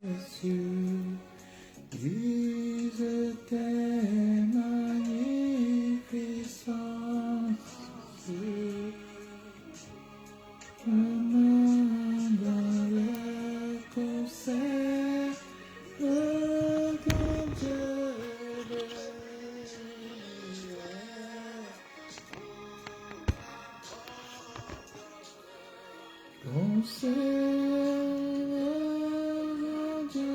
Jésus, dise tes magnificences. Dans le concert de ton Dieu. Concert de Dieu.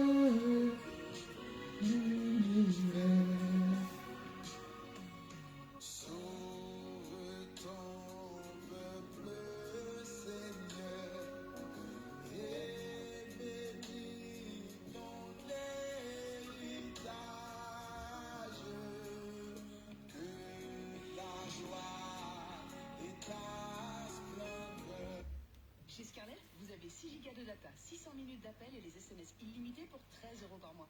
Chez Scarlett, vous avez 6 gigas de data, 600 minutes d'appel et les SMS illimités pour 13 € par mois.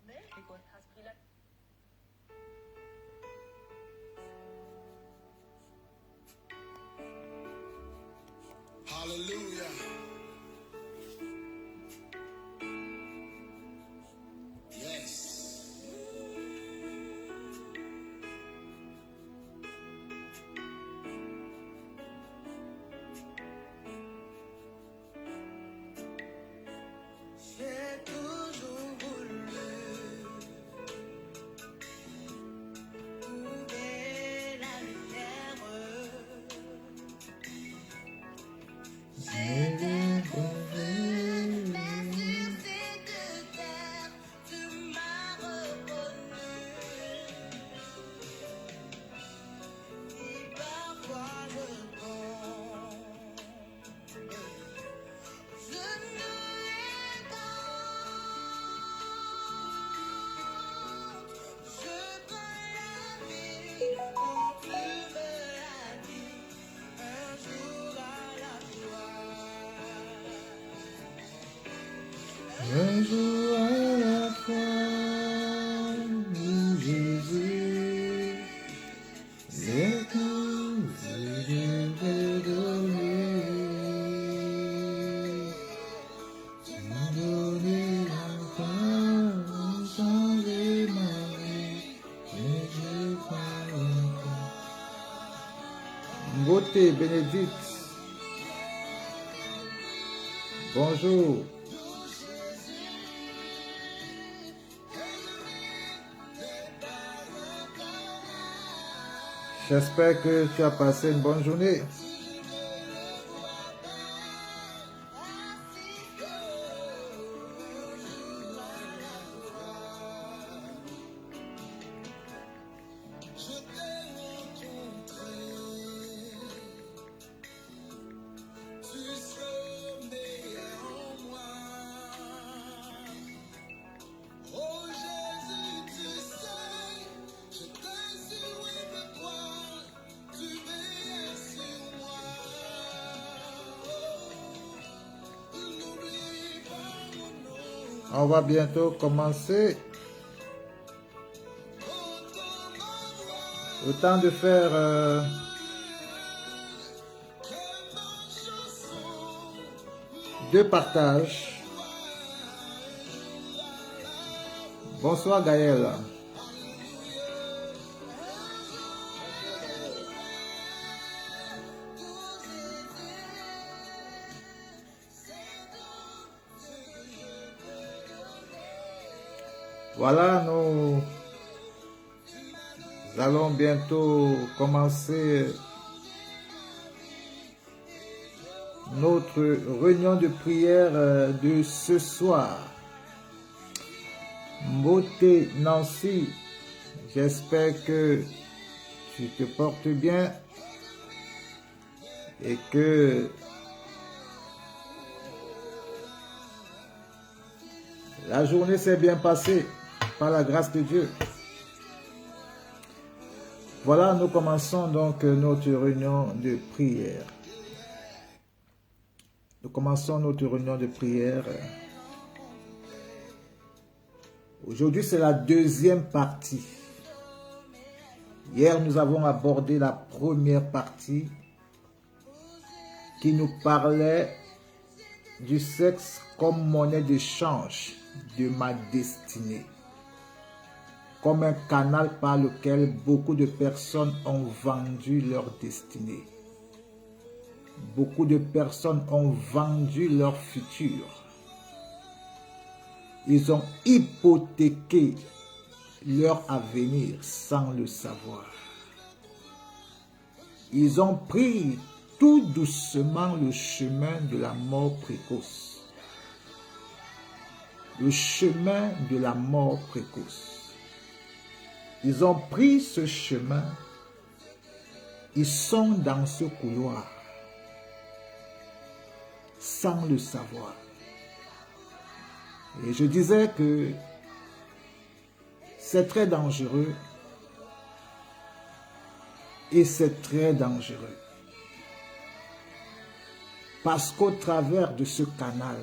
Mais c'est quoi à ce prix-là? Hallelujah. Yes. J'ai toujours voulu trouver la lumière. J'ai bien trouvé. Un jour à la fois, où Jésus, les tout Dieu veut donner. Tu m'as donné l'enfant, changé ma vie, et je crois encore. Beauté, Bénédicte, bonjour. J'espère que tu as passé une bonne journée. On va bientôt commencer. Le temps de faire deux partages. Bonsoir Gaël. Voilà, nous allons bientôt commencer notre réunion de prière de ce soir. Beauté Nancy, j'espère que tu te portes bien et que la journée s'est bien passée par la grâce de Dieu. Voilà, nous commençons donc notre réunion de prière. Nous commençons notre réunion de prière. Aujourd'hui, c'est la deuxième partie. Hier, nous avons abordé la première partie qui nous parlait du sexe comme monnaie d'échange de ma destinée, comme un canal par lequel beaucoup de personnes ont vendu leur destinée. Beaucoup de personnes ont vendu leur futur. Ils ont hypothéqué leur avenir sans le savoir. Ils ont pris tout doucement le chemin de la mort précoce. Le chemin de la mort précoce. Ils ont pris ce chemin. Ils sont dans ce couloir sans le savoir. Et je disais que c'est très dangereux et c'est très dangereux. Parce qu'au travers de ce canal,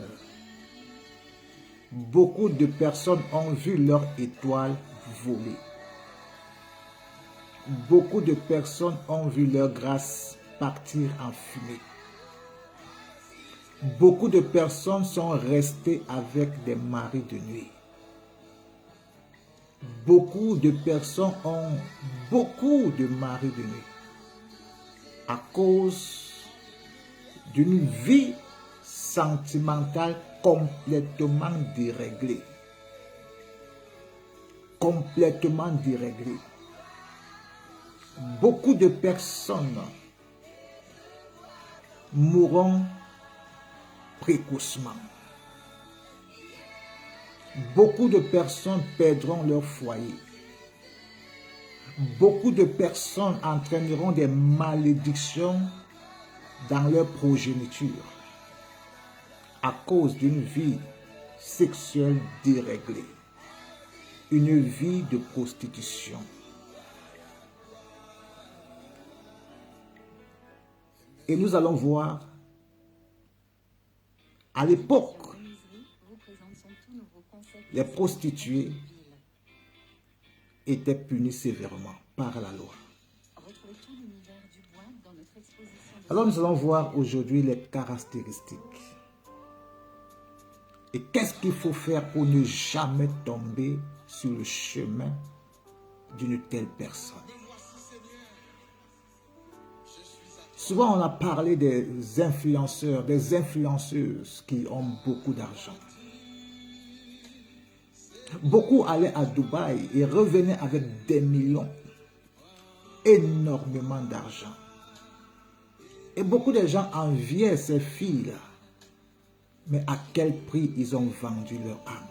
beaucoup de personnes ont vu leur étoile voler. Beaucoup de personnes ont vu leur grâce partir en fumée. Beaucoup de personnes sont restées avec des maris de nuit. Beaucoup de personnes ont beaucoup de maris de nuit à cause d'une vie sentimentale complètement déréglée. Complètement déréglée. Beaucoup de personnes mourront précocement. Beaucoup de personnes perdront leur foyer. Beaucoup de personnes entraîneront des malédictions dans leur progéniture à cause d'une vie sexuelle déréglée, une vie de prostitution. Et nous allons voir à l'époque, les prostituées étaient punies sévèrement par la loi. Alors nous allons voir aujourd'hui les caractéristiques. Et qu'est-ce qu'il faut faire pour ne jamais tomber sur le chemin d'une telle personne. Souvent on a parlé des influenceurs, des influenceuses qui ont beaucoup d'argent. Beaucoup allaient à Dubaï et revenaient avec des millions, énormément d'argent. Et beaucoup de gens enviaient ces filles-là. Mais à quel prix ils ont vendu leur âme?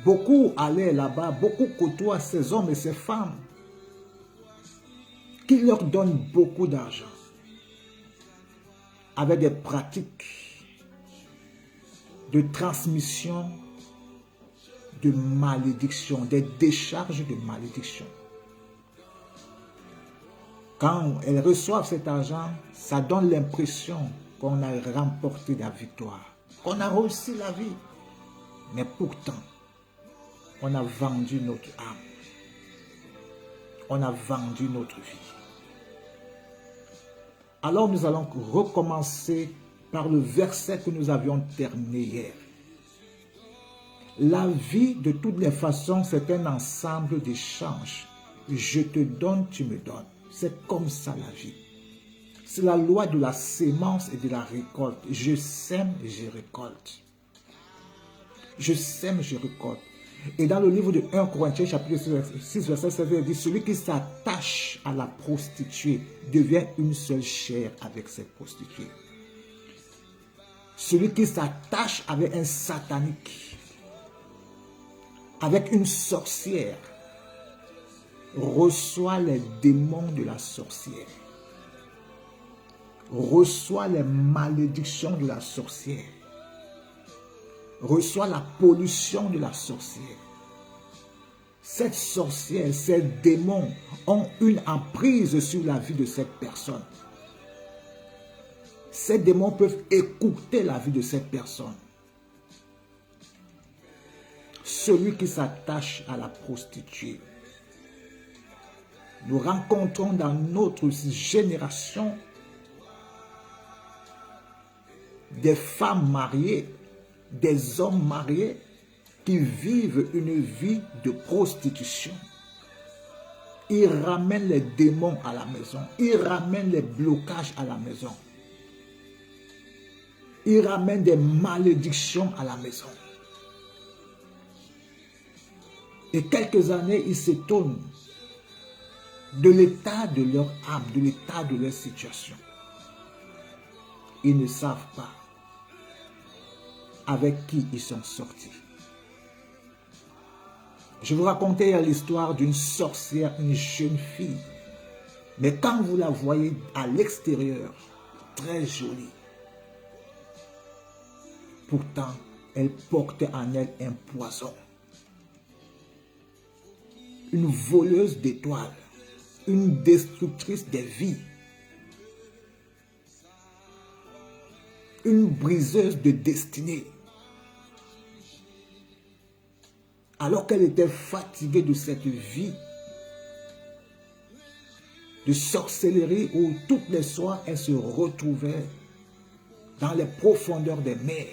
Beaucoup allaient là-bas, beaucoup côtoient ces hommes et ces femmes qui leur donnent beaucoup d'argent avec des pratiques de transmission de malédiction, des décharges de malédiction. Quand elles reçoivent cet argent, ça donne l'impression qu'on a remporté la victoire, qu'on a réussi la vie. Mais pourtant, on a vendu notre âme. On a vendu notre vie. Alors nous allons recommencer par le verset que nous avions terminé hier. La vie, de toutes les façons, c'est un ensemble d'échanges. Je te donne, tu me donnes. C'est comme ça la vie. C'est la loi de la sémence et de la récolte. Je sème, je récolte. Je sème, je récolte. Et dans le livre de 1 Corinthiens, chapitre 6, verset 7, il dit, celui qui s'attache à la prostituée devient une seule chair avec cette prostituée. Celui qui s'attache avec un satanique, avec une sorcière, reçoit les démons de la sorcière, reçoit les malédictions de la sorcière, reçoit la pollution de la sorcière. Cette sorcière, ces démons ont une emprise sur la vie de cette personne. Ces démons peuvent écouter la vie de cette personne. Celui qui s'attache à la prostituée. Nous rencontrons dans notre génération des femmes mariées, des hommes mariés qui vivent une vie de prostitution. Ils ramènent les démons à la maison. Ils ramènent les blocages à la maison. Ils ramènent des malédictions à la maison. Et quelques années, ils s'étonnent de l'état de leur âme, de l'état de leur situation. Ils ne savent pas avec qui ils sont sortis. Je vous racontais l'histoire d'une sorcière, une jeune fille. Mais quand vous la voyez à l'extérieur, très jolie, pourtant, elle portait en elle un poison. Une voleuse d'étoiles, une destructrice des vies, une briseuse de destinée. Alors qu'elle était fatiguée de cette vie de sorcellerie où toutes les soirs elle se retrouvait dans les profondeurs des mers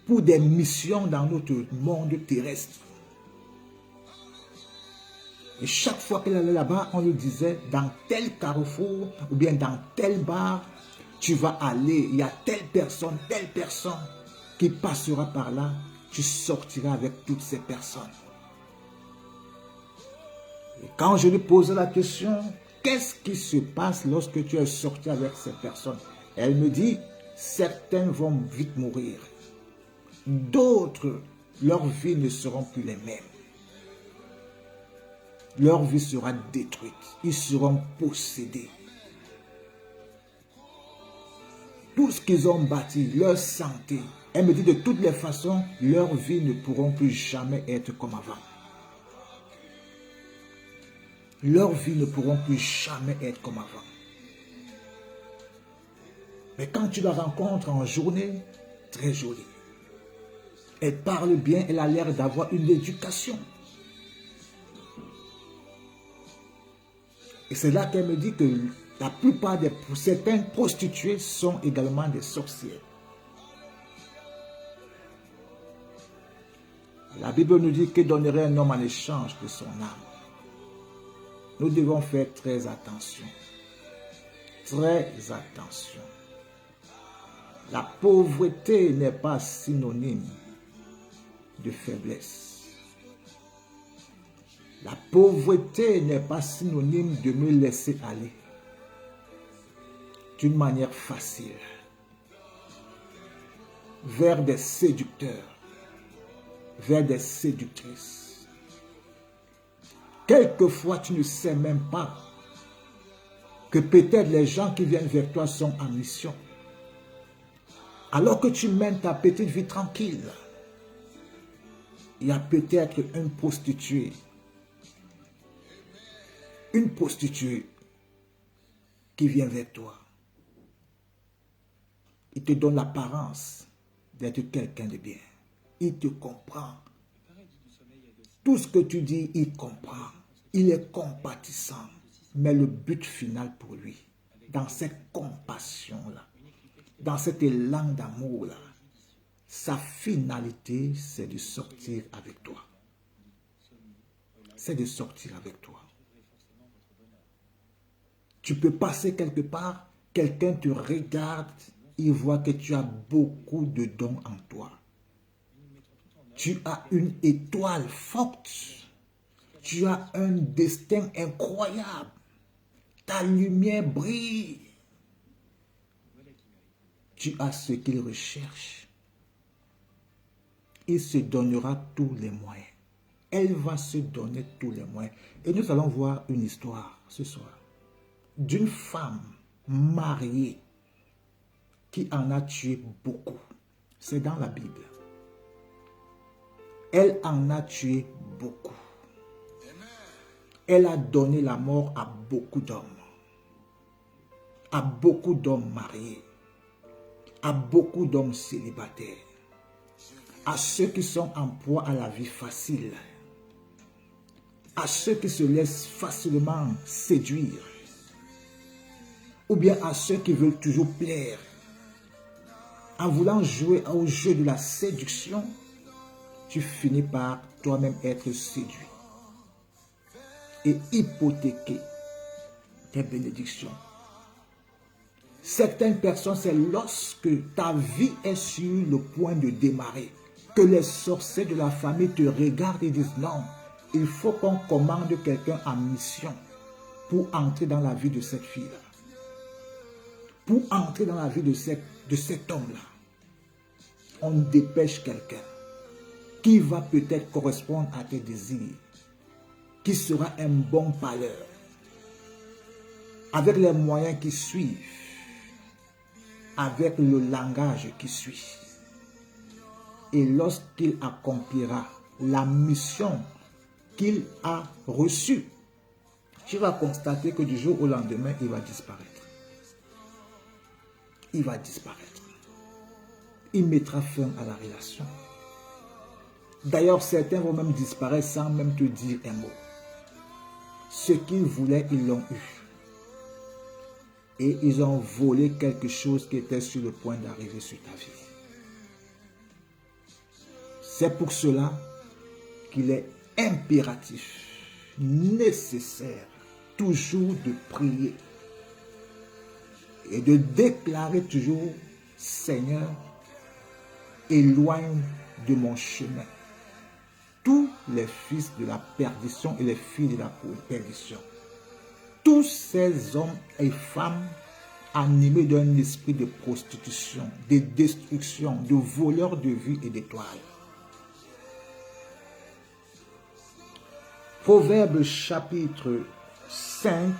pour des missions dans notre monde terrestre. Et chaque fois qu'elle allait là-bas, on lui disait, dans tel carrefour ou bien dans tel bar, tu vas aller, il y a telle personne qui passera par là, tu sortiras avec toutes ces personnes. Et quand je lui posais la question, qu'est-ce qui se passe lorsque tu es sorti avec ces personnes? Elle me dit, certains vont vite mourir. D'autres, leurs vies ne seront plus les mêmes. Leur vie sera détruite. Ils seront possédés. Tout ce qu'ils ont bâti, leur santé, elle me dit de toutes les façons, leurs vies ne pourront plus jamais être comme avant. Leurs vies ne pourront plus jamais être comme avant. Mais quand tu la rencontres en journée, très jolie. Elle parle bien, elle a l'air d'avoir une éducation. Et c'est là qu'elle me dit que la plupart des certaines prostituées sont également des sorcières. La Bible nous dit que donnerait un homme en échange de son âme. Nous devons faire très attention. Très attention. La pauvreté n'est pas synonyme de faiblesse. La pauvreté n'est pas synonyme de me laisser aller d'une manière facile vers des séducteurs, vers des séductrices. Quelquefois, tu ne sais même pas que peut-être les gens qui viennent vers toi sont en mission. Alors que tu mènes ta petite vie tranquille, il y a peut-être une prostituée qui vient vers toi. Il te donne l'apparence d'être quelqu'un de bien. Il te comprend. Tout ce que tu dis, il comprend. Il est compatissant. Mais le but final pour lui, dans cette compassion-là, dans cet élan d'amour-là, sa finalité, c'est de sortir avec toi. C'est de sortir avec toi. Tu peux passer quelque part, quelqu'un te regarde, il voit que tu as beaucoup de dons en toi. Tu as une étoile forte. Tu as un destin incroyable. Ta lumière brille. Tu as ce qu'il recherche. Il se donnera tous les moyens. Elle va se donner tous les moyens. Et nous allons voir une histoire ce soir d'une femme mariée qui en a tué beaucoup. C'est dans la Bible. Elle en a tué beaucoup. Elle a donné la mort à beaucoup d'hommes. À beaucoup d'hommes mariés. À beaucoup d'hommes célibataires. À ceux qui sont en proie à la vie facile. À ceux qui se laissent facilement séduire. ou bien à ceux qui veulent toujours plaire. En voulant jouer au jeu de la séduction, tu finis par toi-même être séduit et hypothéquer tes bénédictions. Certaines personnes, c'est lorsque ta vie est sur le point de démarrer que les sorciers de la famille te regardent et disent non, il faut qu'on commande quelqu'un en mission pour entrer dans la vie de cette fille-là. Pour entrer dans la vie de cet homme-là. On dépêche quelqu'un qui va peut-être correspondre à tes désirs, qui sera un bon parleur, avec les moyens qui suivent, avec le langage qui suit. Et lorsqu'il accomplira la mission qu'il a reçue, tu vas constater que du jour au lendemain, il va disparaître. Il va disparaître. Il mettra fin à la relation. D'ailleurs, certains vont même disparaître sans même te dire un mot. Ce qu'ils voulaient, ils l'ont eu. Et ils ont volé quelque chose qui était sur le point d'arriver sur ta vie. C'est pour cela qu'il est impératif, nécessaire, toujours de prier et de déclarer toujours, Seigneur, éloigne de mon chemin tous les fils de la perdition et les filles de la perdition. Tous ces hommes et femmes animés d'un esprit de prostitution, de destruction, de voleurs de vie et d'étoiles. Proverbe chapitre 5,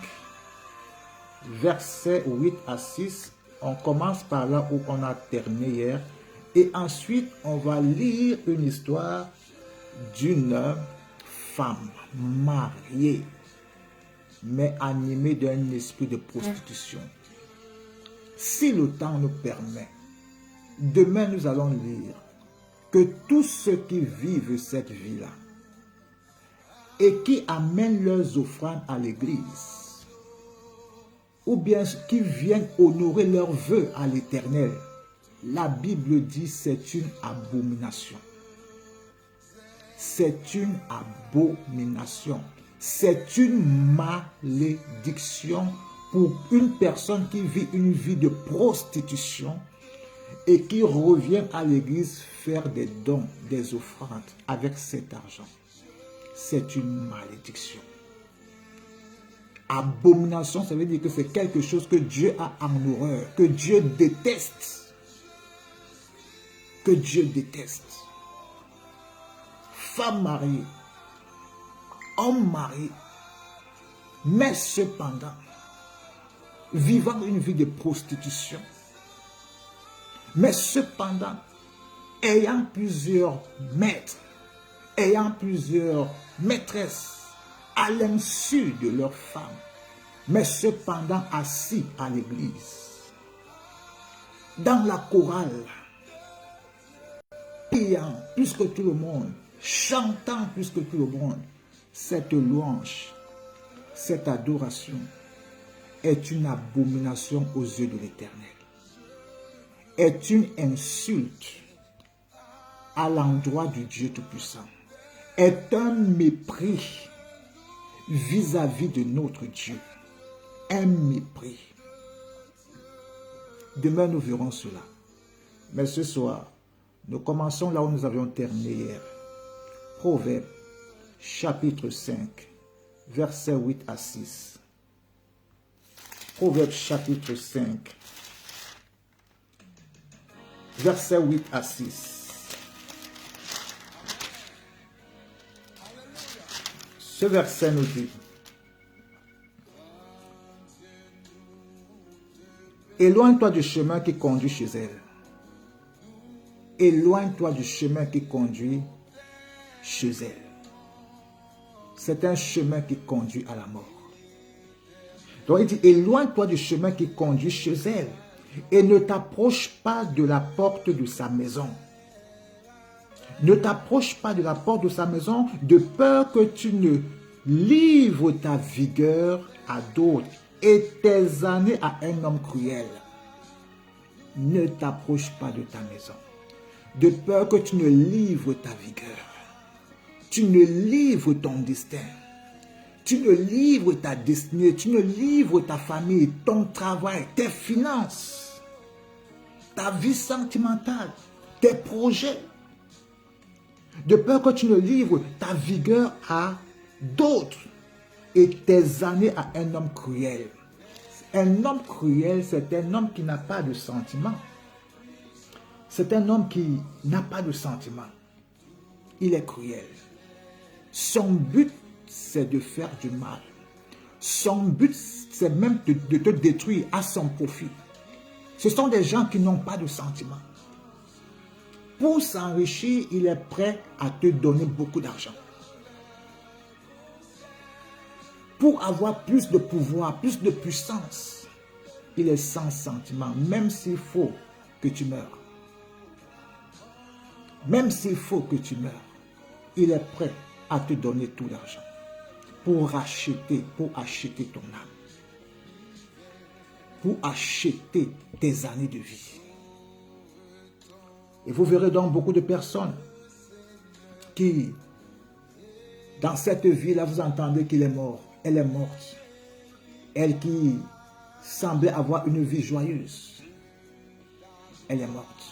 versets 8 à 6. On commence par là où on a terminé hier. Et ensuite, on va lire une histoire d'une femme mariée, mais animée d'un esprit de prostitution. Si le temps nous permet, demain nous allons lire que tous ceux qui vivent cette vie-là et qui amènent leurs offrandes à l'église, ou bien qui viennent honorer leurs vœux à l'Éternel, la Bible dit c'est une abomination. C'est une abomination. C'est une malédiction pour une personne qui vit une vie de prostitution et qui revient à l'église faire des dons, des offrandes avec cet argent. C'est une malédiction. Abomination, ça veut dire que c'est quelque chose que Dieu a en horreur, que Dieu déteste. Que Dieu déteste. Femme mariée, homme marié, mais cependant, vivant une vie de prostitution, mais cependant, ayant plusieurs maîtres, ayant plusieurs maîtresses, à l'insu de leurs femmes, mais cependant assis à l'église, dans la chorale, priant plus que tout le monde, chantant plus que tout le monde, cette louange, cette adoration est une abomination aux yeux de l'Éternel, est une insulte à l'endroit du Dieu Tout-Puissant, est un mépris vis-à-vis de notre Dieu, un mépris. Demain, nous verrons cela. Mais ce soir, nous commençons là où nous avions terminé hier. Proverbe, chapitre 5, versets 8 à 6. Proverbe, chapitre 5, versets 8 à 6. Ce verset nous dit: éloigne-toi du chemin qui conduit chez elle. Éloigne-toi du chemin qui conduit chez elle. C'est un chemin qui conduit à la mort. Donc il dit, éloigne-toi du chemin qui conduit chez elle et ne t'approche pas de la porte de sa maison. Ne t'approche pas de la porte de sa maison de peur que tu ne livres ta vigueur à d'autres et tes années à un homme cruel. Ne t'approche pas de ta maison, de peur que tu ne livres ta vigueur, tu ne livres ton destin, tu ne livres ta destinée, tu ne livres ta famille, ton travail, tes finances, ta vie sentimentale, tes projets, de peur que tu ne livres ta vigueur à d'autres et tes années à un homme cruel. Un homme cruel, c'est un homme qui n'a pas de sentiments. C'est un homme qui n'a pas de sentiments. Il est cruel. Son but, c'est de faire du mal. Son but, c'est même de te détruire à son profit. Ce sont des gens qui n'ont pas de sentiments. Pour s'enrichir, il est prêt à te donner beaucoup d'argent. Pour avoir plus de pouvoir, plus de puissance, il est sans sentiment, même s'il faut que tu meurs. Même s'il faut que tu meurs, il est prêt à te donner tout l'argent pour acheter ton âme, pour acheter tes années de vie. Et vous verrez donc beaucoup de personnes qui, dans cette vie-là, vous entendez qu'il est mort. Elle est morte. Elle qui semblait avoir une vie joyeuse, elle est morte.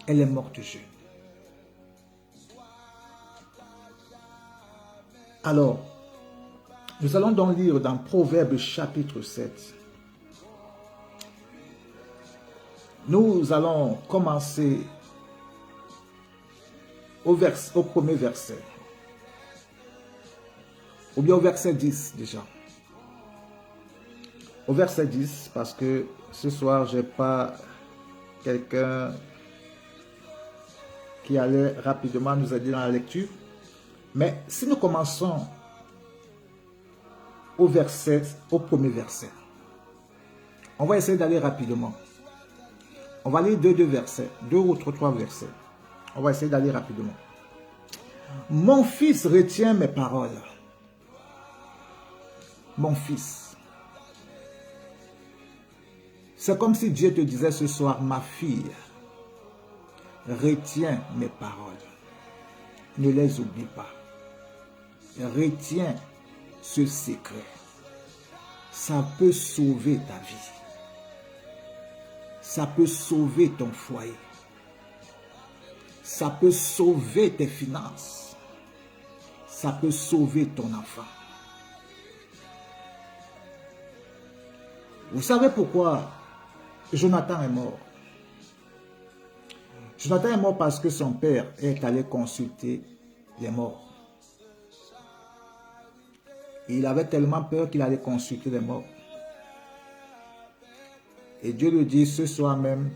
Elle est morte jeune. Alors, nous allons donc lire dans Proverbes chapitre 7. Nous allons commencer au premier verset. Ou bien au verset 10 déjà. Au verset 10, parce que ce soir, je n'ai pas quelqu'un qui allait rapidement nous aider dans la lecture. Mais si nous commençons au premier verset, on va essayer d'aller rapidement. On va lire deux versets, deux ou trois versets. On va essayer d'aller rapidement. Mon fils, retiens mes paroles. Mon fils. C'est comme si Dieu te disait ce soir, ma fille, retiens mes paroles. Ne les oublie pas. Retiens ce secret. Ça peut sauver ta vie. Ça peut sauver ton foyer. Ça peut sauver tes finances. Ça peut sauver ton enfant. Vous savez pourquoi Jonathan est mort? Jonathan est mort parce que son père est allé consulter les morts. Et il avait tellement peur qu'il allait consulter les morts. Et Dieu lui dit, ce soir même,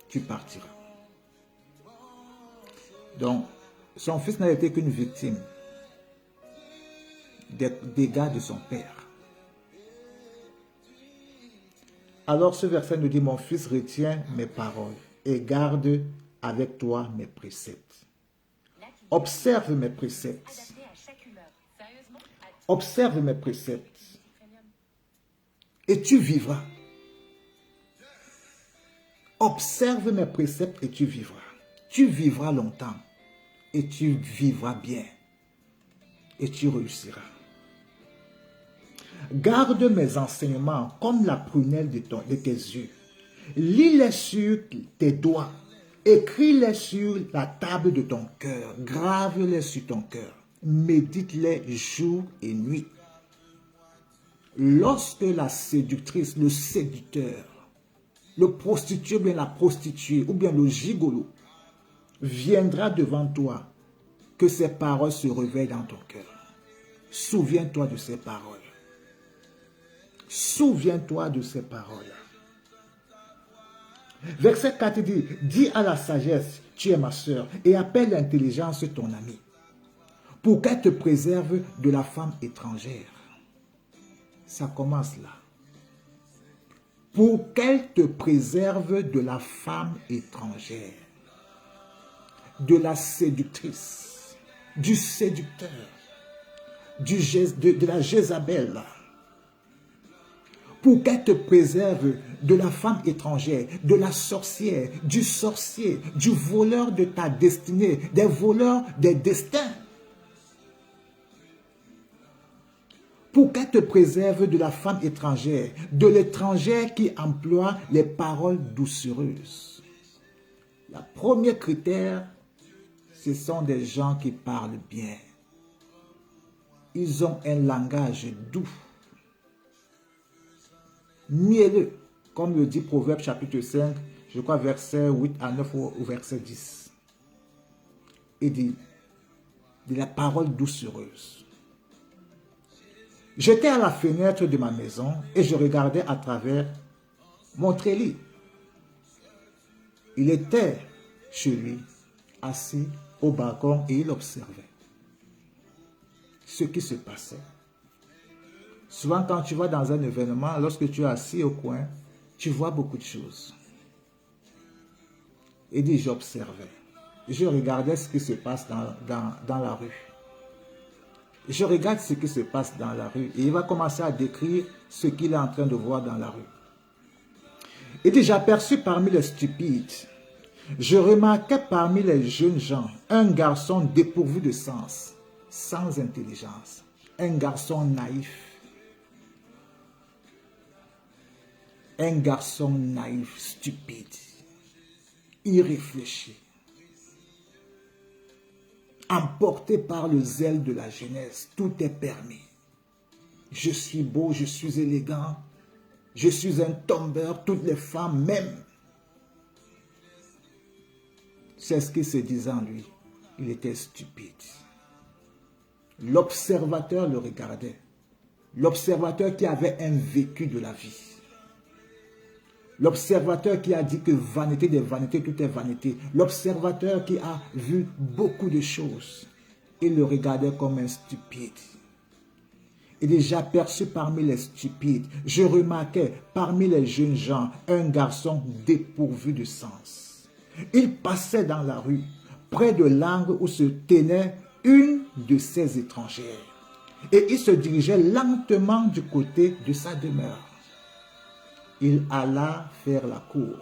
tu partiras. Donc, son fils n'a été qu'une victime des dégâts de son père. Alors ce verset nous dit, mon fils, retiens mes paroles et garde avec toi mes préceptes. Observe mes préceptes. Observe mes préceptes. Et tu vivras. Observe mes préceptes et tu vivras. Tu vivras longtemps. Et tu vivras bien. Et tu réussiras. Garde mes enseignements comme la prunelle de tes yeux. Lis-les sur tes doigts. Écris-les sur la table de ton cœur. Grave-les sur ton cœur. Médite-les jour et nuit. Lorsque la séductrice, le séducteur, le prostitué, ou bien la prostituée, ou bien le gigolo, viendra devant toi, que ces paroles se réveillent dans ton cœur. Souviens-toi de ces paroles. Souviens-toi de ces paroles. Verset 4 dit, dis à la sagesse, tu es ma sœur, et appelle l'intelligence ton ami, pour qu'elle te préserve de la femme étrangère. Ça commence là. Pour qu'elle te préserve de la femme étrangère, de la séductrice, du séducteur, de la Jézabel, pour qu'elle te préserve de la femme étrangère, de la sorcière, du sorcier, du voleur de ta destinée, des voleurs des destins. Pour qu'elle te préserve de la femme étrangère, de l'étranger qui emploie les paroles doucereuses. Le premier critère, ce sont des gens qui parlent bien. Ils ont un langage doux, mielleux, comme le dit Proverbe chapitre 5, je crois verset 8 à 9 ou verset 10. Il dit, de la parole doucereuse. J'étais à la fenêtre de ma maison et je regardais à travers mon treillis. Il était chez lui, assis au balcon et il observait ce qui se passait. Souvent, quand tu vas dans un événement, lorsque tu es assis au coin, tu vois beaucoup de choses. Il dit, j'observais. Je regardais ce qui se passe dans la rue. Je regarde ce qui se passe dans la rue. Et il va commencer à décrire ce qu'il est en train de voir dans la rue. Il dit, j'aperçus parmi les stupides, je remarquais parmi les jeunes gens un garçon dépourvu de sens, sans intelligence, un garçon naïf. Un garçon naïf, stupide, irréfléchi, emporté par le zèle de la jeunesse, tout est permis. Je suis beau, je suis élégant, je suis un tombeur, toutes les femmes m'aiment. C'est ce qu'il se disait en lui. Il était stupide. L'observateur le regardait. L'observateur qui avait un vécu de la vie. L'observateur qui a dit que vanité des vanités, tout est vanité. L'observateur qui a vu beaucoup de choses. Il le regardait comme un stupide. Il est déjà aperçu parmi les stupides. Je remarquais parmi les jeunes gens un garçon dépourvu de sens. Il passait dans la rue, près de l'angle où se tenait une de ses étrangères. Et il se dirigeait lentement du côté de sa demeure. Il alla faire la cour.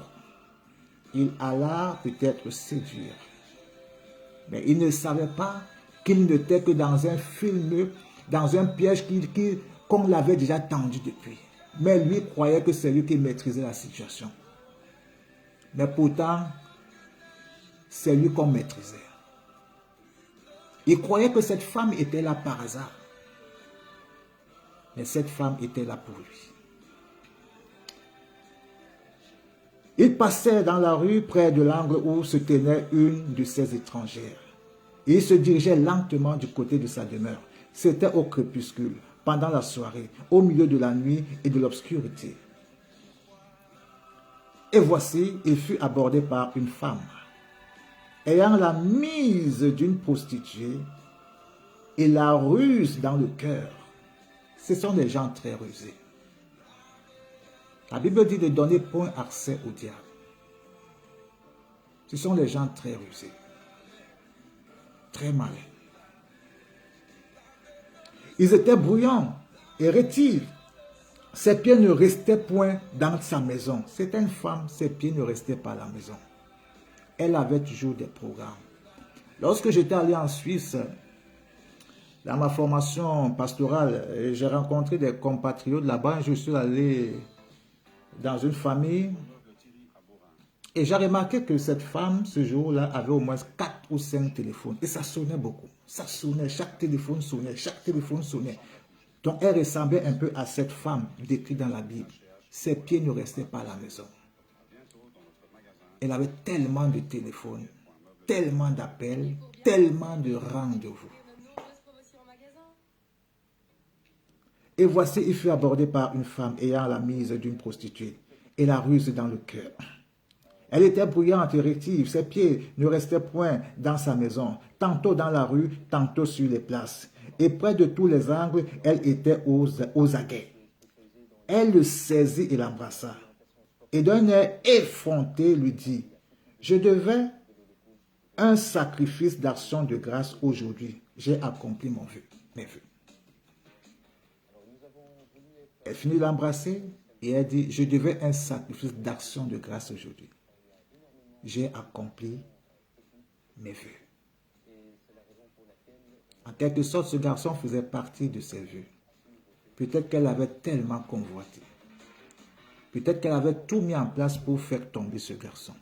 Il alla peut-être séduire. Mais il ne savait pas qu'il n'était que dans un film, dans un piège qu'on l'avait déjà tendu depuis. Mais lui croyait que c'est lui qui maîtrisait la situation. Mais pourtant, c'est lui qu'on maîtrisait. Il croyait que cette femme était là par hasard. Mais cette femme était là pour lui. Il passait dans la rue près de l'angle où se tenait une de ses étrangères. Et il se dirigeait lentement du côté de sa demeure. C'était au crépuscule, pendant la soirée, au milieu de la nuit et de l'obscurité. Et voici, il fut abordé par une femme, ayant la mise d'une prostituée et la ruse dans le cœur. Ce sont des gens très rusés. La Bible dit de donner point accès au diable. Ce sont des gens très rusés, très malins. Ils étaient bruyants et rétifs. Ses pieds ne restaient point dans sa maison. C'était une femme, ses pieds ne restaient pas à la maison. Elle avait toujours des programmes. Lorsque j'étais allé en Suisse, dans ma formation pastorale, j'ai rencontré des compatriotes là-bas. Je suis allé dans une famille et j'ai remarqué que cette femme, ce jour-là, avait au moins 4 ou 5 téléphones. Et ça sonnait beaucoup. Ça sonnait, chaque téléphone sonnait, chaque téléphone sonnait. Donc elle ressemblait un peu à cette femme décrite dans la Bible. Ses pieds ne restaient pas à la maison. Elle avait tellement de téléphones, tellement d'appels, tellement de rendez-vous. Et voici, il fut abordé par une femme ayant la mise d'une prostituée et la ruse dans le cœur. Elle était bruyante et rétive, ses pieds ne restaient point dans sa maison, tantôt dans la rue, tantôt sur les places. Et près de tous les angles, elle était aux aguets. Elle le saisit et l'embrassa. Et d'un air effronté lui dit, « Je devais un sacrifice d'action de grâce aujourd'hui. J'ai accompli mes vœux. » Elle finit de l'embrasser Et elle dit, je devais un sacrifice d'action de grâce aujourd'hui. J'ai accompli mes vœux. En quelque sorte, ce garçon faisait partie de ses vœux. Peut-être qu'elle avait tellement convoité. Peut-être qu'elle avait tout mis en place pour faire tomber ce garçon.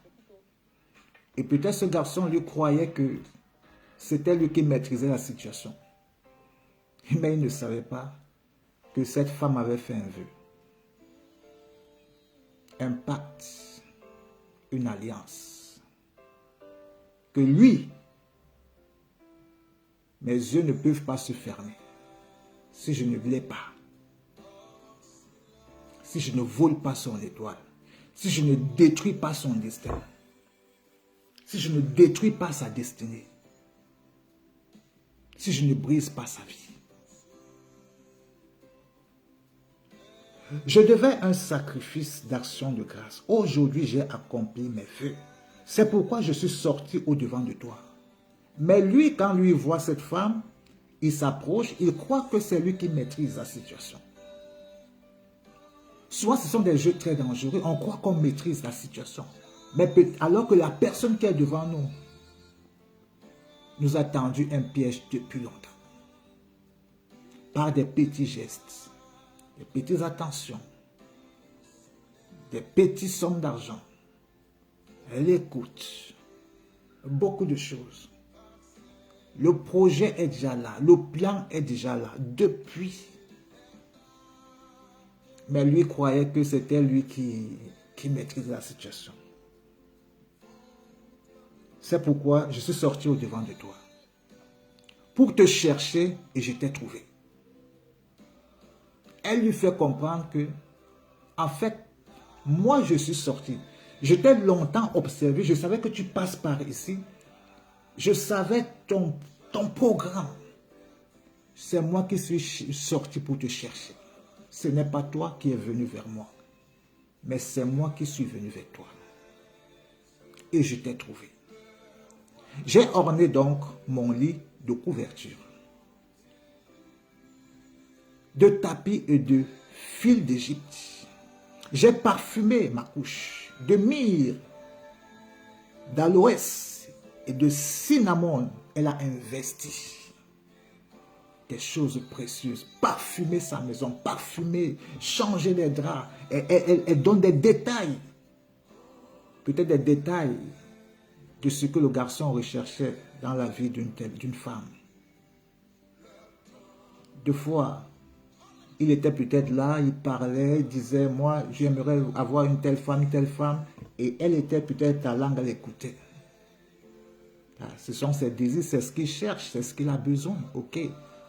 Et peut-être ce garçon lui croyait que c'était lui qui maîtrisait la situation. Mais il ne savait pas que cette femme avait fait un vœu. Un pacte, une alliance. Que lui, mes yeux ne peuvent pas se fermer si je ne l'ai pas. Si je ne vole pas son étoile, si je ne détruis pas son destin, si je ne détruis pas sa destinée, si je ne brise pas sa vie. Je devais un sacrifice d'action de grâce. Aujourd'hui, j'ai accompli mes vœux. C'est pourquoi je suis sorti au-devant de toi. Mais lui, quand lui voit cette femme, il s'approche, il croit que c'est lui qui maîtrise la situation. Souvent, ce sont des jeux très dangereux. On croit qu'on maîtrise la situation. Mais alors que la personne qui est devant nous nous a tendu un piège depuis longtemps. Par des petits gestes, des petites attentions, des petites sommes d'argent, l'écoute, beaucoup de choses. Le projet est déjà là, le plan est déjà là depuis. Mais lui croyait que c'était lui qui maîtrisait la situation. C'est pourquoi je suis sorti au-devant de toi. Pour te chercher et je t'ai trouvé. Elle lui fait comprendre que, en fait, moi je suis sorti. Je t'ai longtemps observé, je savais que tu passes par ici. Je savais ton programme. C'est moi qui suis sorti pour te chercher. Ce n'est pas toi qui es venu vers moi, mais c'est moi qui suis venu vers toi. Et je t'ai trouvé. J'ai orné donc mon lit de couverture, de tapis et de fil d'Égypte. J'ai parfumé ma couche de myrrhe, d'aloès et de cinnamon. Elle a investi des choses précieuses, parfumer sa maison, parfumer, changer les draps. Elle donne des détails, peut-être des détails de ce que le garçon recherchait dans la vie d'une femme. Deux fois, il était peut-être là, il parlait, il disait, moi j'aimerais avoir une telle femme, et elle était peut-être la langue à l'écouter. Ce sont ses désirs, c'est ce qu'il cherche, c'est ce qu'il a besoin, ok.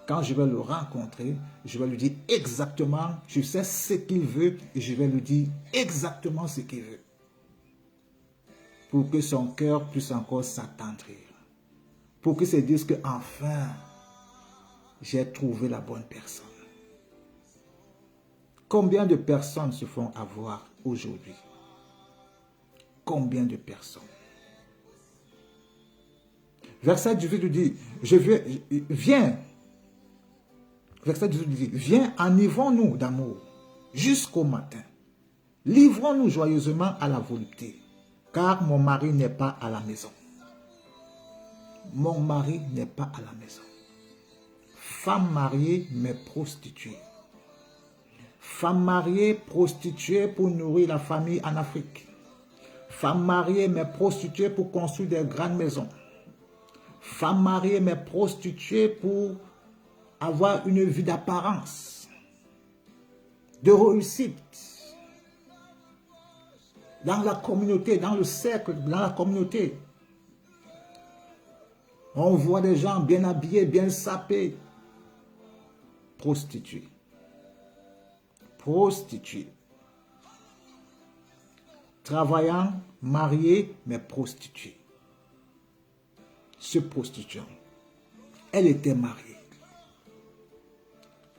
Quand je vais le rencontrer, je vais lui dire exactement, je sais ce qu'il veut et je vais lui dire exactement ce qu'il veut. Pour que son cœur puisse encore s'attendrir. Pour qu'il se dise que enfin, j'ai trouvé la bonne personne. Combien de personnes se font avoir aujourd'hui? Combien de personnes? Verset 18 nous dit, viens. Verset 18 dit, viens, enivrons-nous d'amour jusqu'au matin. Livrons-nous joyeusement à la volupté, car mon mari n'est pas à la maison. Mon mari n'est pas à la maison. Femme mariée, mais prostituée. Femme mariée, prostituée pour nourrir la famille en Afrique. Femme mariée, mais prostituée pour construire des grandes maisons. Femme mariée, mais prostituée pour avoir une vie d'apparence, de réussite, dans la communauté, dans le cercle, dans la communauté. On voit des gens bien habillés, bien sapés, prostituées. Prostituées. Travaillant, mariés, mais prostituées. Se prostituant. Elle était mariée.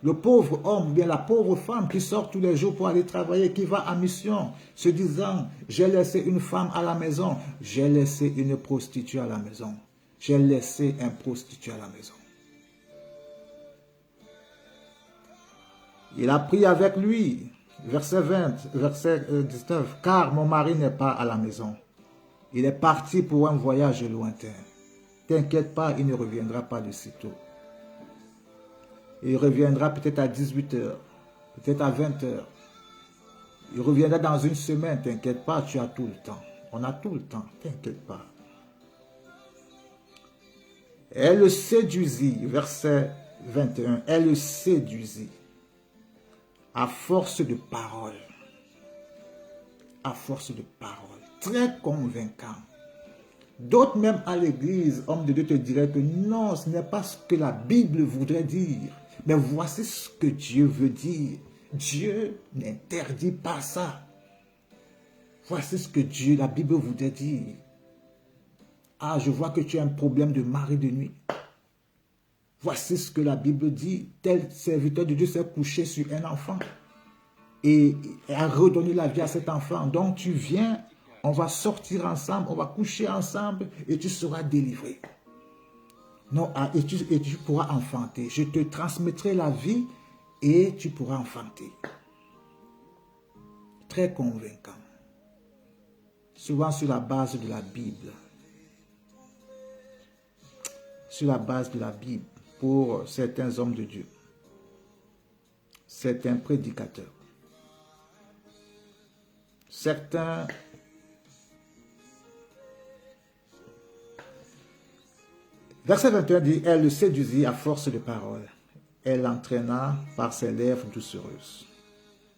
Le pauvre homme, bien la pauvre femme qui sort tous les jours pour aller travailler, qui va en mission, se disant, j'ai laissé une femme à la maison, j'ai laissé une prostituée à la maison, j'ai laissé un prostitué à la maison. Il a pris avec lui Verset 20, verset 19. Car mon mari n'est pas à la maison. Il est parti pour un voyage lointain. T'inquiète pas, il ne reviendra pas de sitôt. Il reviendra peut-être à 18 h, peut-être à 20 h. Il reviendra dans une semaine, t'inquiète pas, tu as tout le temps. On a tout le temps, t'inquiète pas. Elle le séduisit, verset 21, elle le séduisit à force de paroles. À force de paroles. Très convaincant. D'autres même à l'église, hommes de Dieu te diraient que non, ce n'est pas ce que la Bible voudrait dire. Mais voici ce que Dieu veut dire. Dieu n'interdit pas ça. Voici ce que Dieu, la Bible voudrait dire. Ah, je vois que tu as un problème de mari de nuit. Voici ce que la Bible dit. Tel serviteur de Dieu s'est couché sur un enfant et a redonné la vie à cet enfant. Donc tu viens, on va sortir ensemble, on va coucher ensemble et tu seras délivré. Non, et tu pourras enfanter. Je te transmettrai la vie et tu pourras enfanter. Très convaincant. Souvent sur la base de la Bible. Sur la base de la Bible pour certains hommes de Dieu. Certains prédicateurs. Certains verset 21 dit, elle le séduisit à force de paroles. Elle l'entraîna par ses lèvres doucereuses.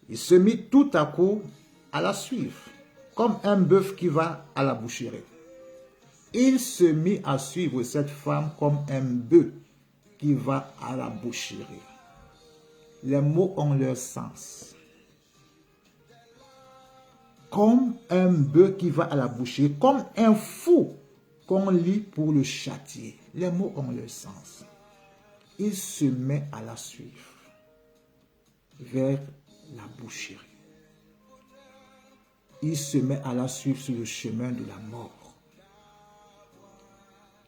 Il se mit tout à coup à la suivre, comme un bœuf qui va à la boucherie. Il se mit à suivre cette femme comme un bœuf qui va à la boucherie. Les mots ont leur sens. Comme un bœuf qui va à la boucherie, comme un fou qu'on lit pour le châtier. Les mots ont leur sens. Il se met à la suivre vers la boucherie. Il se met à la suivre sur le chemin de la mort,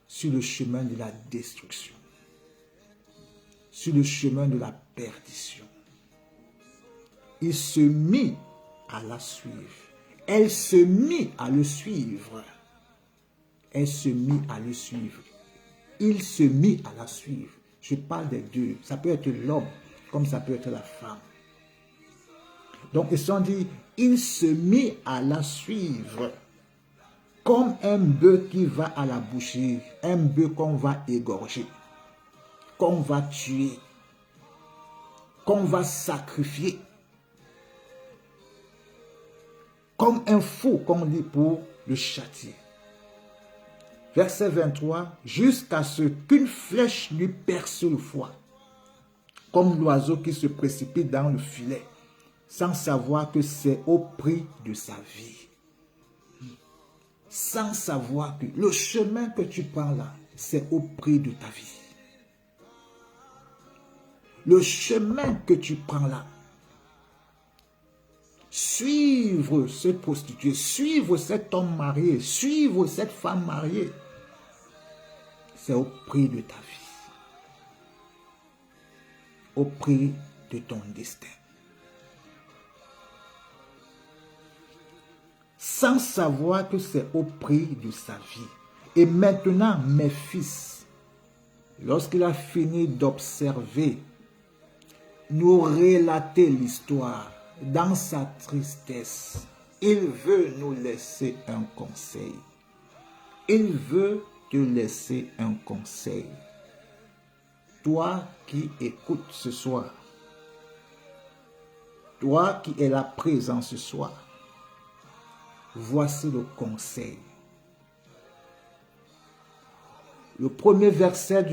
sur le chemin de la destruction, sur le chemin de la perdition. Il se mit à la suivre. Elle se mit à le suivre. Elle se mit à le suivre. Il se mit à la suivre. Je parle des deux. Ça peut être l'homme comme ça peut être la femme. Donc ils se sont dit, il se mit à la suivre comme un bœuf qui va à la boucherie, un bœuf qu'on va égorger, qu'on va tuer, qu'on va sacrifier, comme un fou qu'on lit pour le châtier. Verset 23, jusqu'à ce qu'une flèche lui perce le foie, comme l'oiseau qui se précipite dans le filet, sans savoir que c'est au prix de sa vie. Sans savoir que le chemin que tu prends là, c'est au prix de ta vie. Le chemin que tu prends là, suivre cette prostituée, suivre cet homme marié, suivre cette femme mariée, c'est au prix de ta vie, au prix de ton destin. Sans savoir que c'est au prix de sa vie. Et maintenant, mes fils, lorsqu'il a fini d'observer, nous relater l'histoire dans sa tristesse, il veut nous laisser un conseil. Il veut te laisser un conseil. Toi qui écoutes ce soir, toi qui es là présent ce soir, voici le conseil. Le premier verset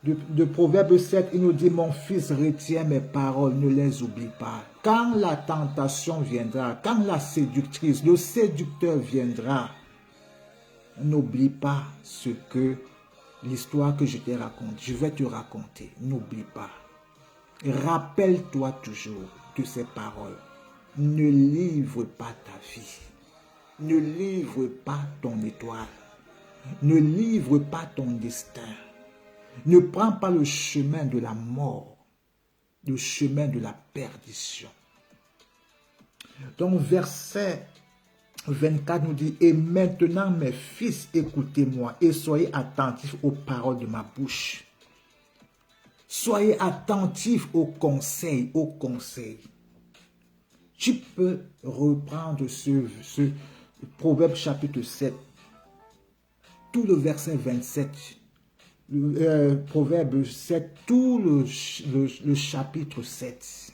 de Proverbe 7, il nous dit, mon fils, retiens mes paroles, ne les oublie pas. Quand la tentation viendra, quand la séductrice, le séducteur viendra, n'oublie pas ce que l'histoire que je t'ai racontée, je vais te raconter. N'oublie pas. Rappelle-toi toujours de ces paroles. Ne livre pas ta vie. Ne livre pas ton étoile. Ne livre pas ton destin. Ne prends pas le chemin de la mort, le chemin de la perdition. Donc, verset 24 nous dit, « Et maintenant, mes fils, écoutez-moi et soyez attentifs aux paroles de ma bouche. » Soyez attentifs aux conseils, aux conseils. Tu peux reprendre ce Proverbe chapitre 7, tout le verset 27, Proverbe 7, tout le chapitre 7.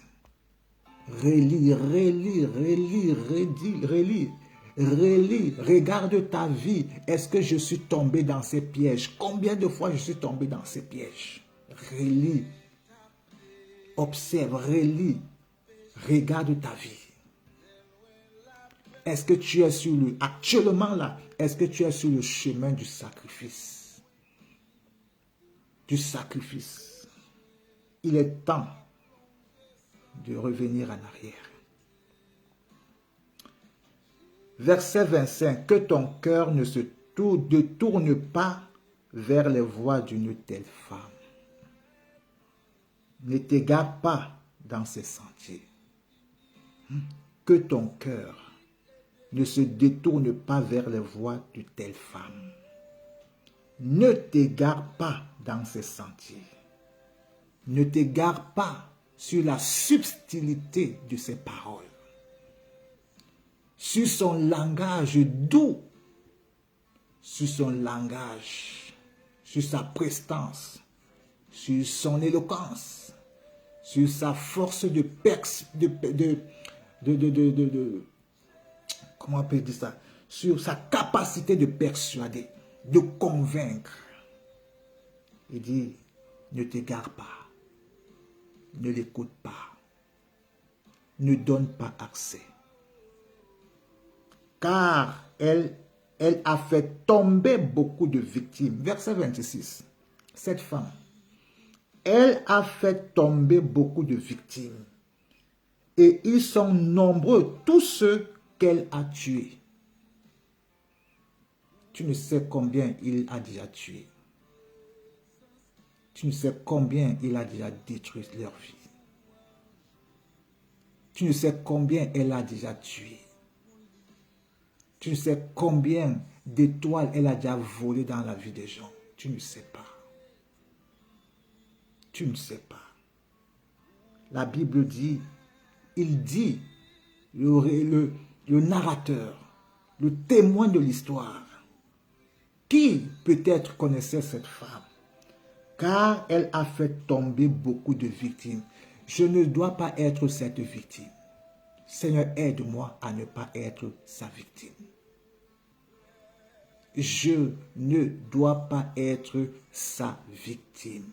Relis, relis, relis, relis, relis. Regarde ta vie. Est-ce que je suis tombé dans ces pièges? Combien de fois je suis tombé dans ces pièges? Relis. Observe, relis. Regarde ta vie. Est-ce que tu es sur le... Actuellement là, est-ce que tu es sur le chemin du sacrifice? Du sacrifice. Il est temps de revenir en arrière. Verset 25. Que ton cœur ne se tourne pas vers les voies d'une telle femme. Ne t'égare pas dans ses sentiers. Que ton cœur ne se détourne pas vers les voies de telle femme. Ne t'égare pas dans ses sentiers. Ne t'égare pas sur la subtilité de ses paroles. Sur son langage doux. Sur son langage. Sur sa prestance. Sur son éloquence. Sur sa force de comment on peut dire ça? Sur sa capacité de persuader, de convaincre. Il dit, ne t'égare pas, ne l'écoute pas, ne donne pas accès. Car elle a fait tomber beaucoup de victimes. Verset 26, cette femme, elle a fait tomber beaucoup de victimes. Et ils sont nombreux, tous ceux qu'elle a tués. Tu ne sais combien il a déjà tué. Tu ne sais combien il a déjà détruit leur vie. Tu ne sais combien elle a déjà tué. Tu ne sais combien d'étoiles elle a déjà volé dans la vie des gens. Tu ne sais pas. Tu ne sais pas. La Bible dit, il dit, le narrateur, le témoin de l'histoire, qui peut-être connaissait cette femme, car elle a fait tomber beaucoup de victimes. Je ne dois pas être cette victime. Seigneur, aide-moi à ne pas être sa victime. Je ne dois pas être sa victime.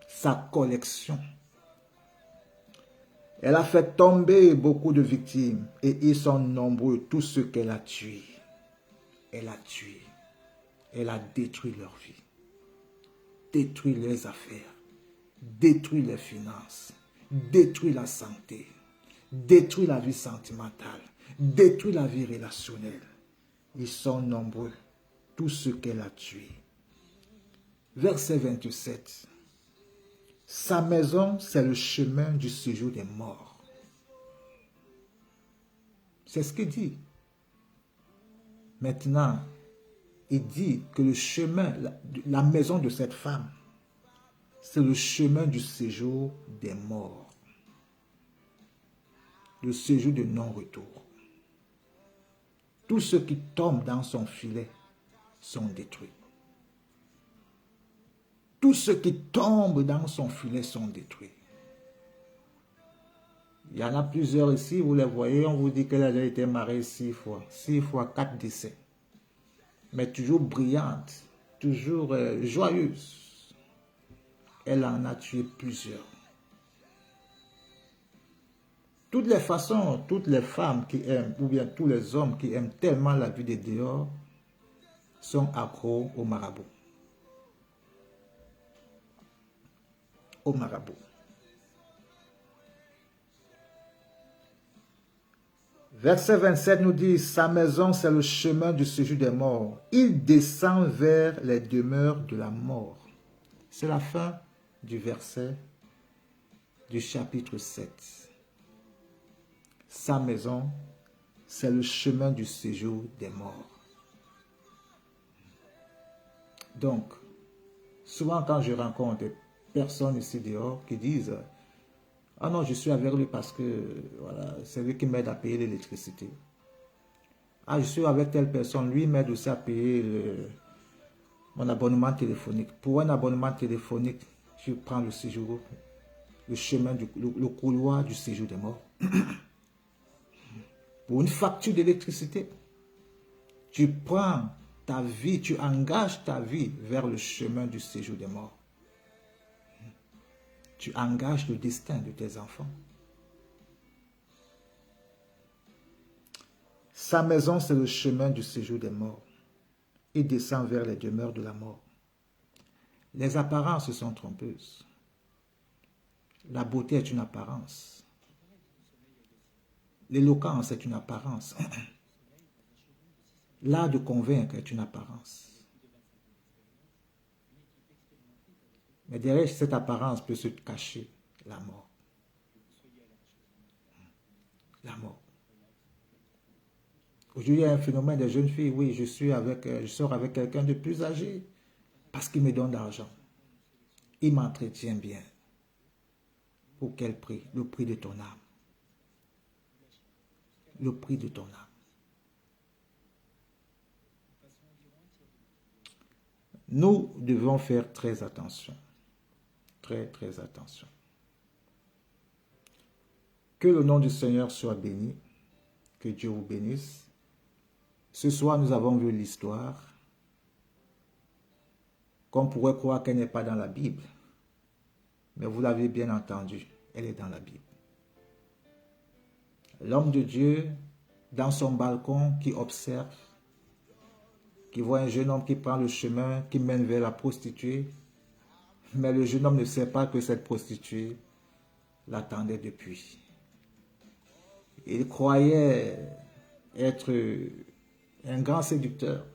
Sa collection. Elle a fait tomber beaucoup de victimes et ils sont nombreux, tous ceux qu'elle a tués. Elle a tué. Elle a détruit leur vie. Détruit les affaires. Détruit les finances. Détruit la santé. Détruit la vie sentimentale. Détruit la vie relationnelle. Ils sont nombreux, tous ceux qu'elle a tués. Verset 27. Sa maison, c'est le chemin du séjour des morts. C'est ce qu'il dit. Maintenant, il dit que le chemin, la maison de cette femme, c'est le chemin du séjour des morts. Le séjour de non-retour. Tous ceux qui tombent dans son filet sont détruits. Tous ceux qui tombent dans son filet sont détruits. Il y en a plusieurs ici, vous les voyez, on vous dit qu'elle a été mariée 6 fois. 6 fois 4 décès. Mais toujours brillante, toujours joyeuse. Elle en a tué plusieurs. Toutes les façons, toutes les femmes qui aiment, ou bien tous les hommes qui aiment tellement la vie des dehors, sont accros au marabout. Au marabout. Verset 27 nous dit, sa maison c'est le chemin du séjour des morts. Il descend vers les demeures de la mort. C'est la fin du verset du chapitre 7. sa maison, c'est le chemin du séjour des morts. Donc, souvent quand je rencontre des personnes ici dehors qui disent « Ah non, je suis avec lui parce que voilà, c'est lui qui m'aide à payer l'électricité. Ah, je suis avec telle personne, lui m'aide aussi à payer mon abonnement téléphonique. Pour un abonnement téléphonique, je prends le séjour, le chemin, le couloir du séjour des morts. Pour une facture d'électricité, tu prends ta vie, tu engages ta vie vers le chemin du séjour des morts. Tu engages le destin de tes enfants. Sa maison, c'est le chemin du séjour des morts. Il descend vers les demeures de la mort. Les apparences sont trompeuses. La beauté est une apparence. L'éloquence est une apparence. L'art de convaincre est une apparence. Mais derrière cette apparence peut se cacher la mort. La mort. Aujourd'hui, il y a un phénomène des jeunes filles. Oui, je sors avec quelqu'un de plus âgé parce qu'il me donne de l'argent. Il m'entretient bien. Pour quel prix? Le prix de ton âme. Le prix de ton âme. Nous devons faire très attention. Très, très attention. Que le nom du Seigneur soit béni. Que Dieu vous bénisse. Ce soir, nous avons vu l'histoire qu'on pourrait croire qu'elle n'est pas dans la Bible. Mais vous l'avez bien entendu, elle est dans la Bible. L'homme de Dieu, dans son balcon, qui observe, qui voit un jeune homme qui prend le chemin, qui mène vers la prostituée, mais le jeune homme ne sait pas que cette prostituée l'attendait depuis. Il croyait être un grand séducteur,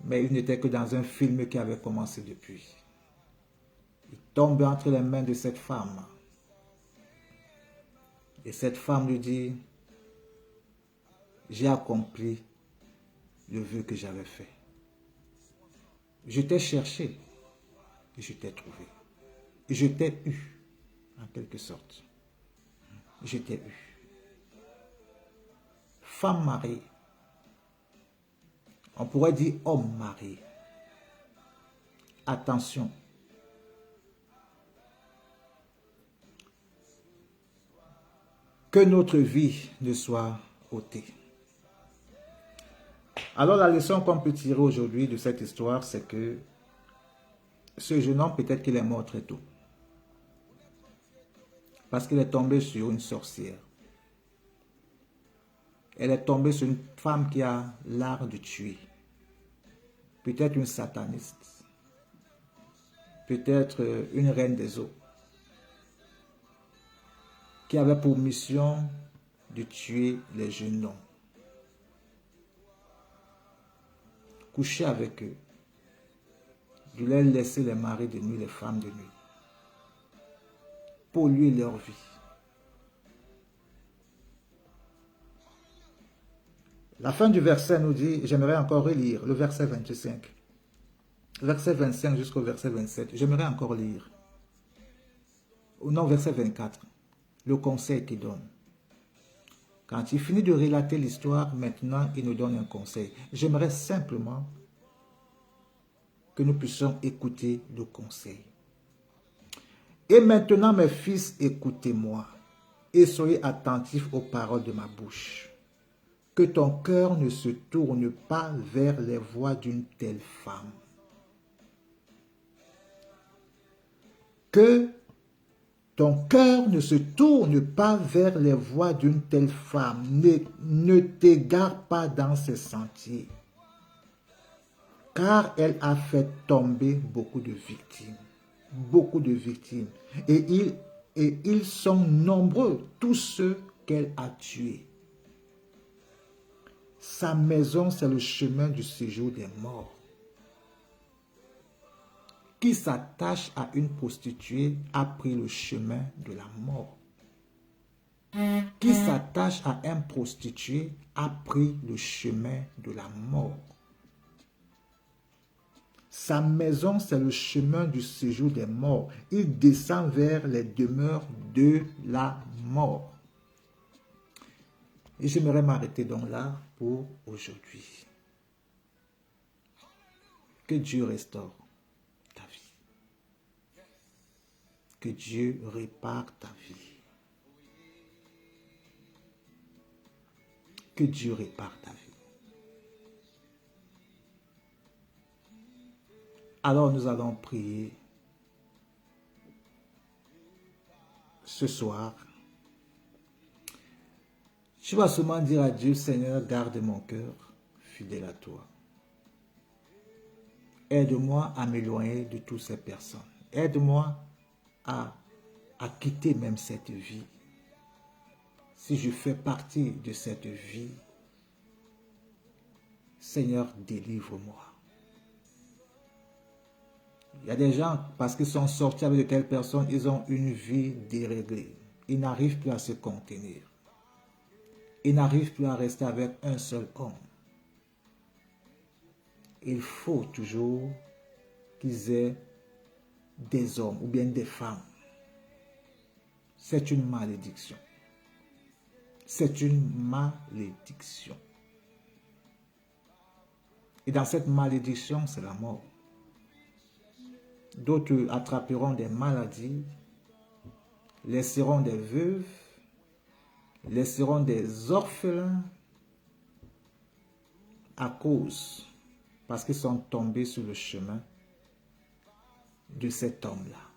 mais il n'était que dans un film qui avait commencé depuis. Il tombe entre les mains de cette femme. Et cette femme lui dit, j'ai accompli le vœu que j'avais fait. Je t'ai cherché et je t'ai trouvé. Et je t'ai eu, en quelque sorte. Je t'ai eu. Femme mariée. On pourrait dire homme marié. Attention. Que notre vie ne soit ôtée. Alors la leçon qu'on peut tirer aujourd'hui de cette histoire, c'est que ce jeune homme, peut-être qu'il est mort très tôt. Parce qu'il est tombé sur une sorcière. Elle est tombée sur une femme qui a l'art de tuer. Peut-être une sataniste. Peut-être une reine des eaux. Qui avait pour mission de tuer les jeunes hommes. Coucher avec eux. De leur laisser les maris de nuit, les femmes de nuit. Polluer leur vie. La fin du verset nous dit, j'aimerais encore relire le verset 25. Verset 25 jusqu'au verset 27. J'aimerais encore lire. Non, verset 24. Le conseil qu'il donne. Quand il finit de relater l'histoire, maintenant, il nous donne un conseil. J'aimerais simplement que nous puissions écouter le conseil. Et maintenant, mes fils, écoutez-moi et soyez attentifs aux paroles de ma bouche. Que ton cœur ne se tourne pas vers les voies d'une telle femme. Que ton cœur ne se tourne pas vers les voies d'une telle femme. Ne t'égare pas dans ses sentiers. Car elle a fait tomber beaucoup de victimes. Beaucoup de victimes. Et ils sont nombreux, tous ceux qu'elle a tués. Sa maison, c'est le chemin du séjour des morts. Qui s'attache à une prostituée a pris le chemin de la mort. qui s'attache à un prostitué a pris le chemin de la mort. Sa maison, c'est le chemin du séjour des morts. Il descend vers les demeures de la mort. Et j'aimerais m'arrêter donc là pour aujourd'hui. Que Dieu restaure ta vie. Que Dieu répare ta vie. Que Dieu répare ta vie. Alors nous allons prier ce soir. Tu vas seulement dire à Dieu, Seigneur, garde mon cœur fidèle à toi. Aide-moi à m'éloigner de toutes ces personnes. Aide-moi à quitter même cette vie. Si je fais partie de cette vie, Seigneur, délivre-moi. Il y a des gens, parce qu'ils sont sortis avec de telles personnes, ils ont une vie déréglée. Ils n'arrivent plus à se contenir. Ils n'arrivent plus à rester avec un seul homme. Il faut toujours qu'ils aient des hommes ou bien des femmes. C'est une malédiction. C'est une malédiction. Et dans cette malédiction, c'est la mort. D'autres attraperont des maladies, laisseront des veuves, laisseront des orphelins à cause, parce qu'ils sont tombés sur le chemin de cet homme-là,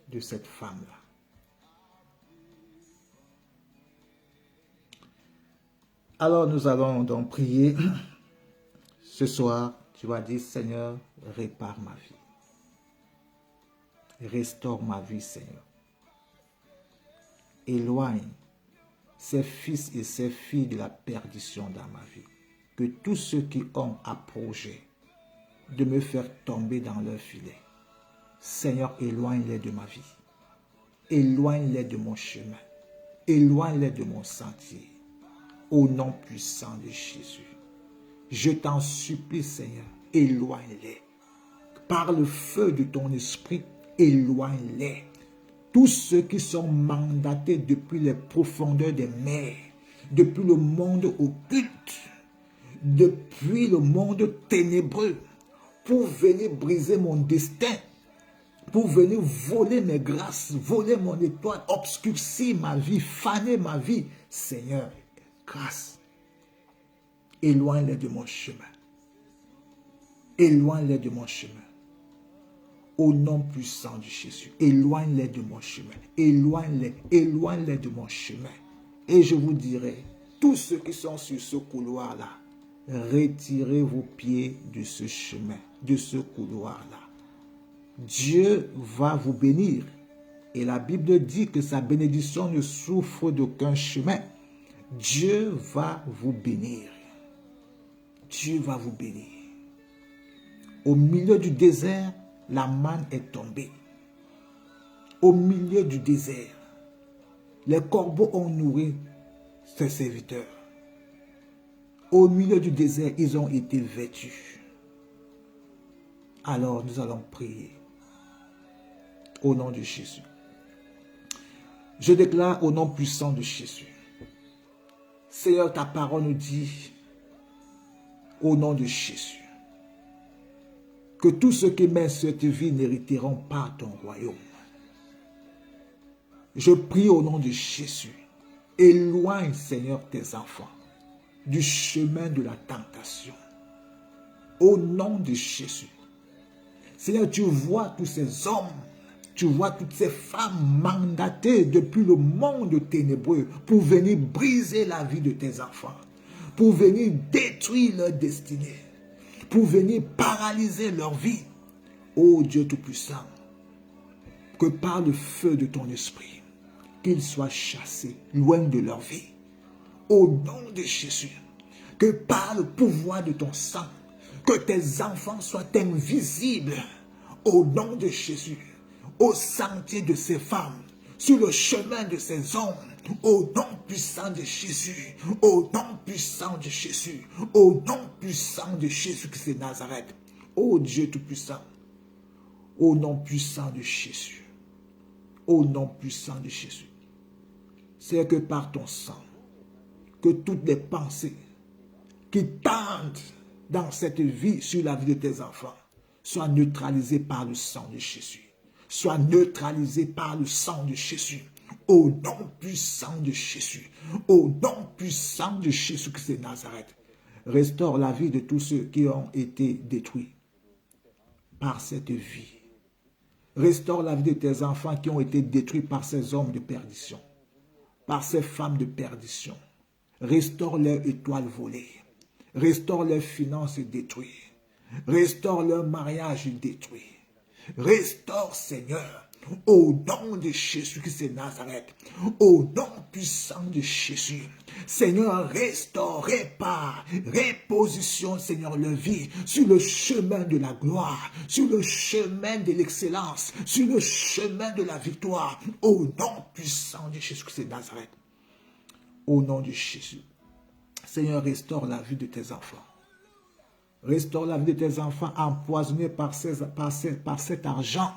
de cette femme-là. Alors nous allons donc prier. Ce soir, tu vas dire, Seigneur, répare ma vie. Restaure ma vie, Seigneur. Éloigne ces fils et ces filles de la perdition dans ma vie. Que tous ceux qui ont à projet de me faire tomber dans leur filet, Seigneur, éloigne-les de ma vie. Éloigne-les de mon chemin. Éloigne-les de mon sentier. Au nom puissant de Jésus. Je t'en supplie, Seigneur, éloigne-les. Par le feu de ton esprit, éloigne-les. Tous ceux qui sont mandatés depuis les profondeurs des mers, depuis le monde occulte, depuis le monde ténébreux, pour venir briser mon destin, pour venir voler mes grâces, voler mon étoile, obscurcir ma vie, faner ma vie. Seigneur, grâce. Éloigne-les de mon chemin. Éloigne-les de mon chemin. Au nom puissant de Jésus, éloigne-les de mon chemin. Éloigne-les de mon chemin. Et je vous dirai, tous ceux qui sont sur ce couloir-là, retirez vos pieds de ce chemin, de ce couloir-là. Dieu va vous bénir. Et la Bible dit que sa bénédiction ne souffre d'aucun chemin. Dieu va vous bénir. Dieu va vous bénir. Au milieu du désert, la manne est tombée. Au milieu du désert, les corbeaux ont nourri ses serviteurs. Au milieu du désert, ils ont été vêtus. Alors, nous allons prier. Au nom de Jésus. Je déclare au nom puissant de Jésus. Seigneur, ta parole nous dit, au nom de Jésus, que tous ceux qui mènent cette vie n'hériteront pas ton royaume. Je prie au nom de Jésus, éloigne, Seigneur, tes enfants du chemin de la tentation. Au nom de Jésus. Seigneur, tu vois tous ces hommes, tu vois toutes ces femmes mandatées depuis le monde ténébreux pour venir briser la vie de tes enfants, pour venir détruire leur destinée, pour venir paralyser leur vie. Ô Dieu Tout-Puissant, que par le feu de ton esprit, qu'ils soient chassés loin de leur vie. Au nom de Jésus, que par le pouvoir de ton sang, que tes enfants soient invisibles. Au nom de Jésus, au sentier de ces femmes, sur le chemin de ces hommes, au nom puissant de Jésus, au nom puissant de Jésus, au nom puissant de Jésus-Christ de Nazareth. Ô Dieu Tout-Puissant, au nom puissant de Jésus, au nom puissant de Jésus, c'est que par ton sang, que toutes les pensées qui tendent dans cette vie sur la vie de tes enfants soient neutralisées par le sang de Jésus. Soient neutralisées par le sang de Jésus. Au nom puissant de Jésus. Au nom puissant de Jésus-Christ de Nazareth. Restaure la vie de tous ceux qui ont été détruits par cette vie. Restaure la vie de tes enfants qui ont été détruits par ces hommes de perdition, par ces femmes de perdition. Restaure leurs étoiles volées. Restaure leurs finances détruites. Restaure leur mariage détruit. Restaure, Seigneur, au nom de Jésus-Christ de Nazareth, au nom puissant de Jésus. Seigneur, restaure, répare, repositionne, Seigneur, leur vie sur le chemin de la gloire, sur le chemin de l'excellence, sur le chemin de la victoire, au nom puissant de Jésus-Christ de Nazareth. Au nom de Jésus. Seigneur, restaure la vie de tes enfants. Restaure la vie de tes enfants empoisonnés par cet argent,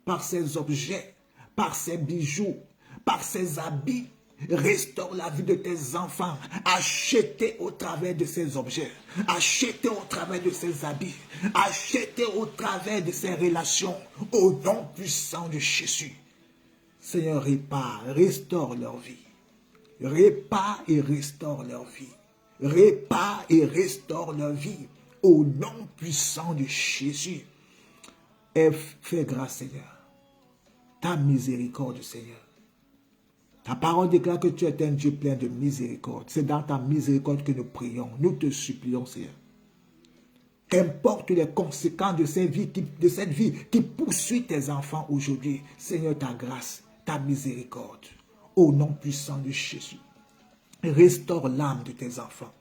par ces objets, par ces bijoux, par ces habits. Restaure la vie de tes enfants, achetés au travers de ces objets, achetés au travers de ces habits, achetés au travers de ces relations, au nom puissant de Jésus. Seigneur, répare, restaure leur vie. Répare et restaure leur vie. Répare et restaure leur vie. Au nom puissant de Jésus. Et fais grâce, Seigneur. Ta miséricorde, Seigneur. Ta parole déclare que tu es un Dieu plein de miséricorde. C'est dans ta miséricorde que nous prions. Nous te supplions, Seigneur. Qu'importe les conséquences de cette vie qui poursuit tes enfants aujourd'hui. Seigneur, ta grâce, ta miséricorde. Au nom puissant de Jésus. Restaure l'âme de tes enfants.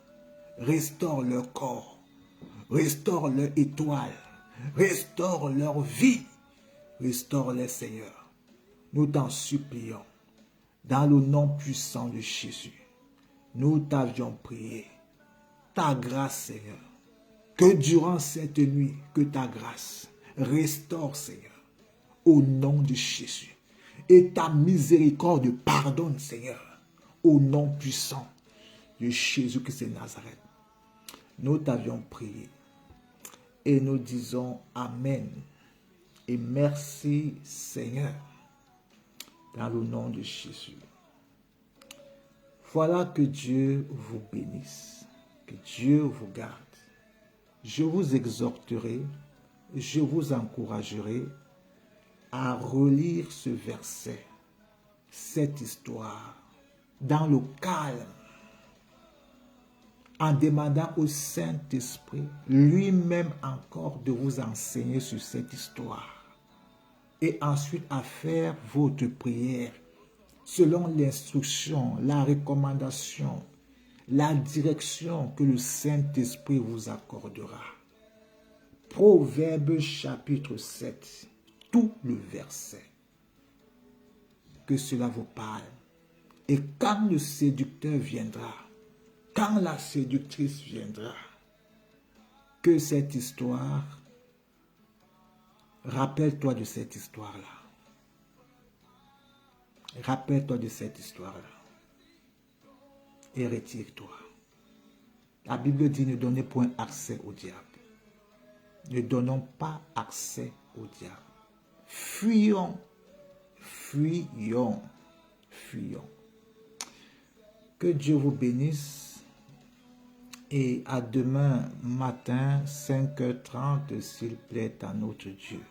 Restaure leur corps. Restaure leur étoile. Restaure leur vie. Restaure-les, Seigneur. Nous t'en supplions. Dans le nom puissant de Jésus. Nous t'avions prié. Ta grâce, Seigneur. Que durant cette nuit, que ta grâce restaure, Seigneur. Au nom de Jésus. Et ta miséricorde pardonne, Seigneur. Au nom puissant de Jésus-Christ de Nazareth. Nous t'avions prié. Et nous disons Amen. Et merci, Seigneur. Dans le nom de Jésus. Voilà, que Dieu vous bénisse. Que Dieu vous garde. Je vous exhorterai, je vous encouragerai à relire ce verset, cette histoire, dans le calme, en demandant au Saint-Esprit lui-même encore de vous enseigner sur cette histoire. Et ensuite à faire votre prière selon l'instruction, la recommandation, la direction que le Saint-Esprit vous accordera. Proverbe chapitre 7, tout le verset. Que cela vous parle. Et quand le séducteur viendra, quand la séductrice viendra, que cette histoire, rappelle-toi de cette histoire-là. Rappelle-toi de cette histoire-là. Et retire-toi. La Bible dit, ne donnez point accès au diable. Ne donnons pas accès au diable. Fuyons, fuyons, fuyons. Que Dieu vous bénisse. Et à demain matin, 5h30, s'il plaît à notre Dieu.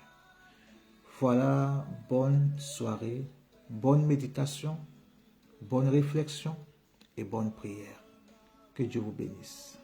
Voilà, bonne soirée, bonne méditation, bonne réflexion et bonne prière. Que Dieu vous bénisse.